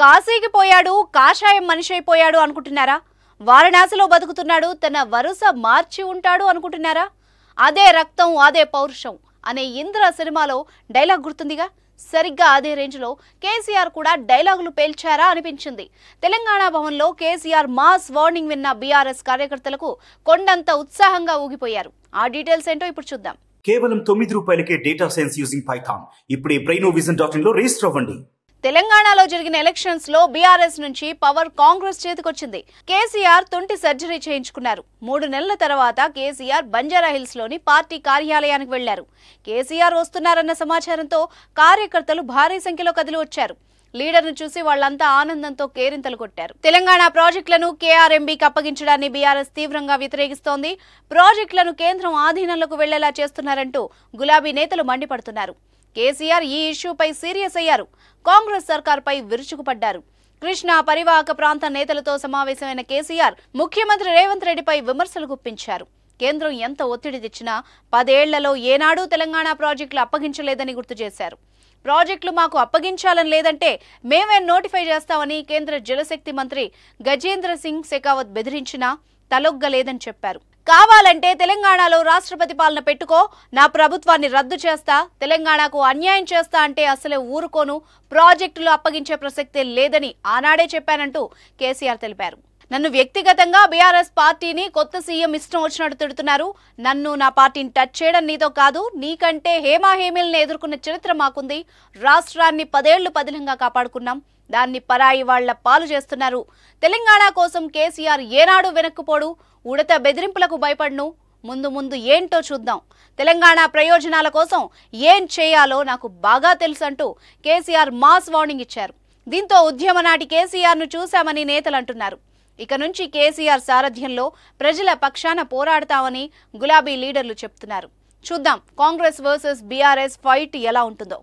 కాశీకి పోయాడు, కాషాయం మనిషి అయిపోయాడు అనుకుంటున్నారా? వారణాసిలో బతుకుతున్నాడు, తన వరుస మార్చి ఉంటాడు అనుకుంటున్నారా? అదే రక్తం, అదే పౌరుషం అనే ఇంద్ర సినిమాలో డైలాగ్ గుర్తుందిగా. సరిగ్గా అదే రేంజ్లో కేసీఆర్ కూడా డైలాగులు పేల్చారా అనిపించింది. తెలంగాణ భవన్లో కేసీఆర్ మాస్ వార్నింగ్ విన్న బీఆర్ఎస్ కార్యకర్తలకు కొండంత ఉత్సాహంగా ఊగిపోయారు. ఆ డీటెయిల్స్ ఏంటో ఇప్పుడు చూద్దాం. కేవలం ₹9 డేటా సైన్స్ యూజింగ్ పైథాన్. ఇప్పుడే brainovision.in లో రిజిస్టర్ అవ్వండి. తెలంగాణలో జరిగిన ఎలక్షన్స్ లో బీఆర్ఎస్ నుంచి పవర్ కాంగ్రెస్ చేతికొచ్చింది. కేసీఆర్ తొంటి సర్జరీ చేయించుకున్నారు. 3 నెలల తర్వాత కేసీఆర్ బంజారాహిల్స్ లోని పార్టీ కార్యాలయానికి వెళ్లారు. కేసీఆర్ వస్తున్నారన్న సమాచారంతో కార్యకర్తలు భారీ సంఖ్యలో కదిలి వచ్చారు. లీడర్ను చూసి వాళ్లంతా ఆనందంతో కేరింతలు కొట్టారు. తెలంగాణ ప్రాజెక్టులను కేఆర్ఎంబీకి అప్పగించడాన్ని బీఆర్ఎస్ తీవ్రంగా వ్యతిరేకిస్తోంది. ప్రాజెక్టులను కేంద్రం ఆధీనంలోకి వెళ్లేలా చేస్తున్నారంటూ గులాబీ నేతలు మండిపడుతున్నారు. కేసీఆర్ ఈ ఇష్యూపై సీరియస్ అయ్యారు. కాంగ్రెస్ సర్కార్పై విరుచుకుపడ్డారు. కృష్ణా పరివాహక ప్రాంత నేతలతో సమావేశమైన కేసీఆర్ ముఖ్యమంత్రి రేవంత్ రెడ్డిపై విమర్శలు గుప్పించారు. కేంద్రం ఎంత ఒత్తిడి తెచ్చినా 10 ఏళ్లలో ఏనాడూ తెలంగాణ ప్రాజెక్టులు అప్పగించలేదని గుర్తు చేశారు. ప్రాజెక్టులు మాకు అప్పగించాలని లేదంటే మేమే నోటిఫై చేస్తామని కేంద్ర జలశక్తి మంత్రి గజేంద్ర సింగ్ షెకావత్ బెదిరించినా తలొగ్గలేదని చెప్పారు. కావాలంటే తెలంగాణలో రాష్ట్రపతి పాలన పెట్టుకో, నా ప్రభుత్వాన్ని రద్దు చేస్తా, తెలంగాణకు అన్యాయం చేస్తా అంటే అసలే ఊరుకోను, ప్రాజెక్టులు అప్పగించే ప్రసక్తే లేదని ఆనాడే చెప్పానంటూ కేసీఆర్ తెలిపారు. నన్ను వ్యక్తిగతంగా బీఆర్ఎస్ పార్టీని కొత్త సీఎం ఇష్టం వచ్చినట్టు తిడుతున్నారు. నన్ను, నా పార్టీని టచ్ చేయడం నీతో కాదు. నీకంటే హేమాహేమీలను ఎదుర్కొన్న చరిత్ర మాకుంది. రాష్ట్రాన్ని 10 ఏళ్లు పదిలంగా కాపాడుకున్నాం. దాన్ని పరాయి వాళ్ల పాలు చేస్తున్నారు. తెలంగాణ కోసం కేసీఆర్ ఏనాడు వెనక్కుపోడు. ఉడత బెదిరింపులకు భయపడను. ముందు ఏంటో చూద్దాం. తెలంగాణ ప్రయోజనాల కోసం ఏం చేయాలో నాకు బాగా తెలుసంటూ కేసీఆర్ మాస్ వార్నింగ్ ఇచ్చారు. దీంతో ఉద్యమ నాటి కేసీఆర్ను చూశామని నేతలు అంటున్నారు. ఇక నుంచి కేసీఆర్ సారథ్యంలో ప్రజల పక్షాన పోరాడతామని గులాబీ లీడర్లు చెప్తున్నారు. చూద్దాం కాంగ్రెస్ వర్సెస్ బీఆర్ఎస్ ఫైట్ ఎలా ఉంటుందో.